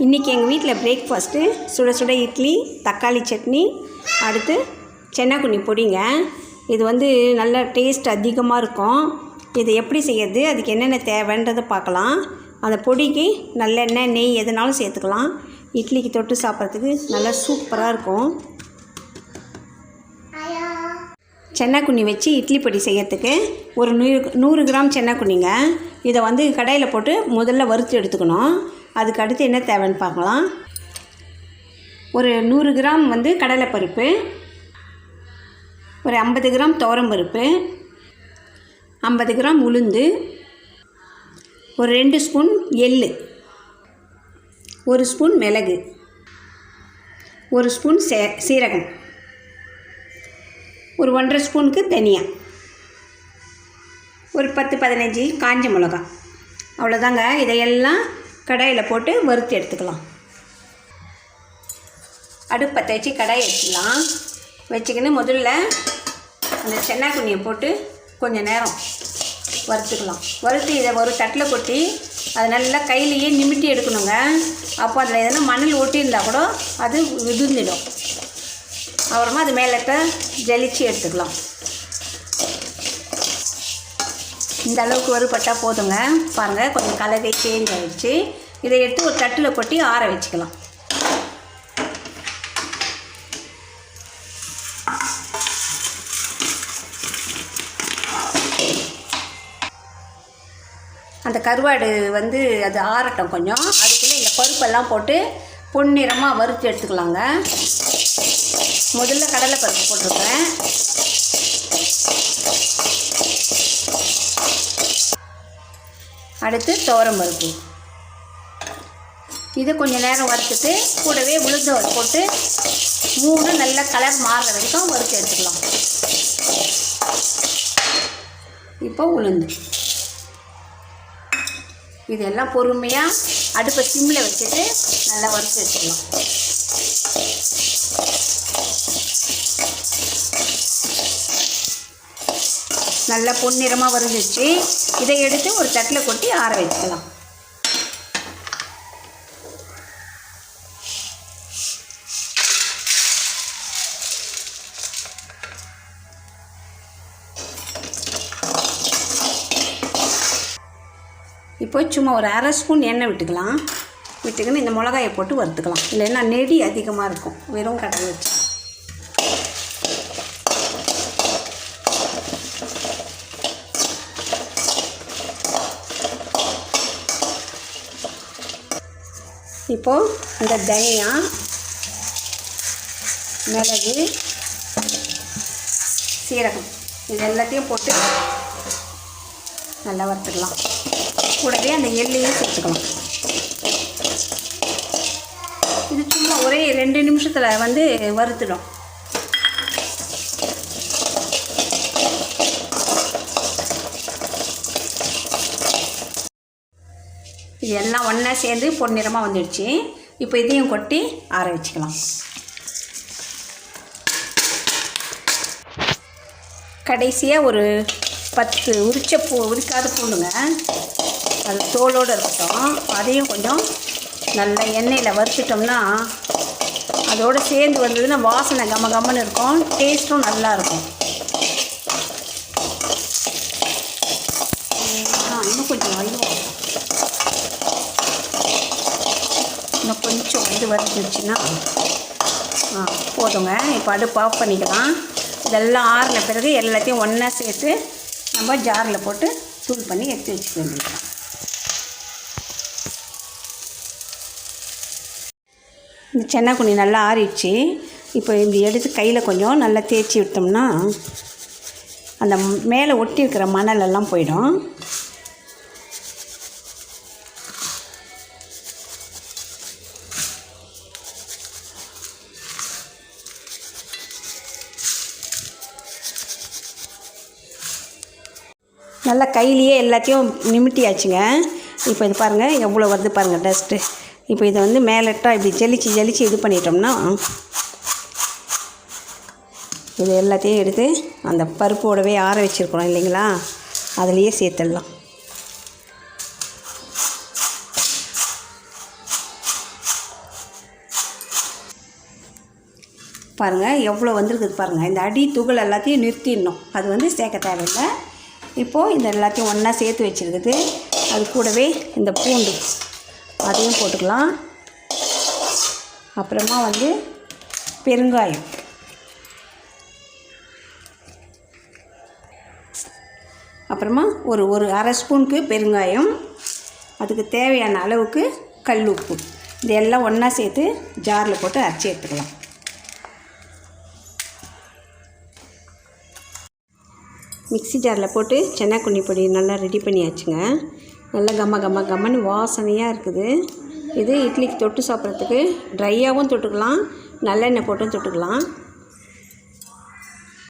இன்றைக்கி எங்கள் வீட்டில் பிரேக்ஃபாஸ்ட்டு சுட சுட இட்லி, தக்காளி சட்னி, அடுத்து சென்னாக்குண்ணி பொடிங்க. இது நல்ல டேஸ்ட் அதிகமாக இருக்கும். இதை எப்படி செய்யறது, அதுக்கு என்னென்ன தேவைன்றதை பார்க்கலாம். அந்த பொடிக்கு நல்லெண்ணெய், நெய் எதுனாலும் சேர்த்துக்கலாம். இட்லிக்கு தொட்டு சாப்பிட்றதுக்கு நல்லா சூப்பராக இருக்கும். சென்னாக்குண்ணி வச்சு இட்லி பொடி செய்யறதுக்கு ஒரு 100 கிராம் சென்னாக்குண்ணிங்க. இதை கடாயில் போட்டு முதல்ல வறுத்து எடுத்துக்கணும். அதுக்கு அடுத்து என்ன தேவைன்னு பார்க்கலாம். ஒரு 100 கிராம் கடலைப்பருப்பு, ஒரு 50 கிராம் துவரம்பருப்பு, 50 கிராம் உளுந்து, ஒரு 2 ஸ்பூன் எள்ளு, 1 ஸ்பூன் மிளகு, 1 ஸ்பூன் சீரகம், ஒரு 1.5 ஸ்பூனுக்கு தனியா, ஒரு 10-15 காஞ்ச மிளகா. அவ்வளோதாங்க. இதையெல்லாம் கடாயில் போட்டு வறுத்து எடுத்துக்கலாம். அடுப்பத்தை வச்சு கடாயை வச்சுக்கலாம். வச்சுக்கின்னு முதல்ல அந்த சென்னாக்குண்ணியை போட்டு கொஞ்சம் நேரம் வறுத்துக்கலாம். வறுத்து இதை ஒரு தட்டில் கொட்டி அதை நல்லா கையிலையே நிமிட்டி எடுக்கணுங்க. அப்போ அதில் எதனா மணல் ஒட்டி இருந்தால் கூட அது விதுந்துடும். அப்புறமா அது மேலே ஜலிச்சு எடுத்துக்கலாம். இந்த அளவுக்கு வறுபட்டால் போதுங்க. பாருங்கள், கொஞ்சம் கலரே சேஞ்ச் ஆகிடுச்சு. இதை எடுத்து ஒரு தட்டில் கொட்டி ஆற வச்சுக்கலாம். அந்த கருவாடு அது ஆறட்டும் கொஞ்சம். அதுக்குள்ளே இந்த பருப்பெல்லாம் போட்டு பொன்னிறமாக வறுத்து எடுத்துக்கலாங்க. முதல்ல கடலைப்பருப்பு போட்டிருக்கேன். அடுத்து துவரம்பருப்பு. இதை கொஞ்சம் நேரம் வறுத்துட்டு கூடவே உளுந்து போட்டு 3 நல்ல கலர் மாறுற வரைக்கும் வறுத்து எடுத்துக்கலாம். இப்போ உளுந்து இதெல்லாம் பொறுமையாக அடுப்பை சிம்மில் வச்சுட்டு நல்லா வறுத்து எடுத்துக்கலாம். நல்லா பொன்னிறமாக வறுந்துச்சு. இதை எடுத்து ஒரு தட்டில் கொட்டி ஆற வச்சுக்கலாம். இப்போ சும்மா ஒரு 1/2 ஸ்பூன் எண்ணெய் விட்டுக்கலாம். விட்டுக்கின்னு இந்த மிளகாயை போட்டு வறுத்துக்கலாம். இல்லைன்னா நெடி அதிகமாக இருக்கும் வெறும் கடலை வச்சு. இப்போது இந்த தனியா, மிளகு, சீரகம் இது எல்லாத்தையும் போட்டு நல்லா வறுத்துக்கலாம். கூடவே அந்த எள்ளையும் சேர்த்துக்கலாம். இது சும்மா ஒரே 2 நிமிஷத்தில் வறுத்துடும். இது எல்லாம் ஒன்றா சேர்ந்து பொன்னிறமாக வந்துடுச்சு. இப்போ இதையும் கொட்டி ஆற வச்சுக்கலாம். கடைசியாக ஒரு 10 உரிக்காத பூண்டுங்க, அது தோலோடு இருக்கட்டும். அதையும் கொஞ்சம் நல்லா எண்ணெயில் வறுத்துட்டோம்னா அதோடு சேர்ந்து வந்ததுன்னா வாசனை கம்மன்னு இருக்கும். டேஸ்ட்டும் நல்லாயிருக்கும். இன்னும் கொஞ்சம் இன்னும் கொஞ்சம் வறுத்துச்சுன்னா போதுங்க. இப்போ அடுப்பு ஆஃப் பண்ணிக்கலாம். இதெல்லாம் ஆறின பிறகு எல்லாத்தையும் ஒன்றா சேர்த்து நம்ம ஜாரில் போட்டு தூள் பண்ணி எடுத்து வச்சுக்க வேண்டியதுதான். இந்த சென்னாக்குண்ணி நல்லா ஆறிடுச்சு. இப்போ இந்த எடுத்து கையில் கொஞ்சம் நல்லா தேய்ச்சி விட்டோம்னா அந்த மேலே ஒட்டி இருக்கிற மணலெல்லாம் போயிடும். நல்லா கையிலையே எல்லாத்தையும் நிமிட்டியாச்சுங்க. இப்போ இது பாருங்கள் எவ்வளோ வருது பாருங்கள் டஸ்ட்டு. இப்போ இதை மேலட்டாக இப்படி ஜலிச்சு இது பண்ணிட்டோம்னா இது எல்லாத்தையும் எடுத்து அந்த பருப்போடவே ஆற வச்சுருக்கணும் இல்லைங்களா, அதுலேயே சேர்த்துடலாம். பாருங்கள் எவ்வளோ வந்திருக்குது பாருங்கள். இந்த அடி துகள் எல்லாத்தையும் நிறுத்திடணும், அது வந்து சேர்க்க தேவையில்லை. இப்போது இந்த எல்லாத்தையும் ஒன்றா சேர்த்து வச்சுருக்குது. அது கூடவே இந்த பூண்டு அதையும் போட்டுக்கலாம். அப்புறமா வந்து பெருங்காயம், அப்புறமா ஒரு அரை ஸ்பூனுக்கு பெருங்காயம், அதுக்கு தேவையான அளவுக்கு கல் உப்பு, இது எல்லாம் ஒன்றா சேர்த்து ஜாரில் போட்டு அரைச்சி எடுத்துக்கலாம். மிக்ஸி ஜாரில் போட்டு சென்னாக்குன்னி பொடி நல்லா ரெடி பண்ணியாச்சுங்க. நல்லா கம்மன்னு வாசனையாக இருக்குது. இது இட்லிக்கு தொட்டு சாப்பிட்றதுக்கு ட்ரையாகவும் தொட்டுக்கலாம், நல்லெண்ணெய் போட்டும் தொட்டுக்கலாம்.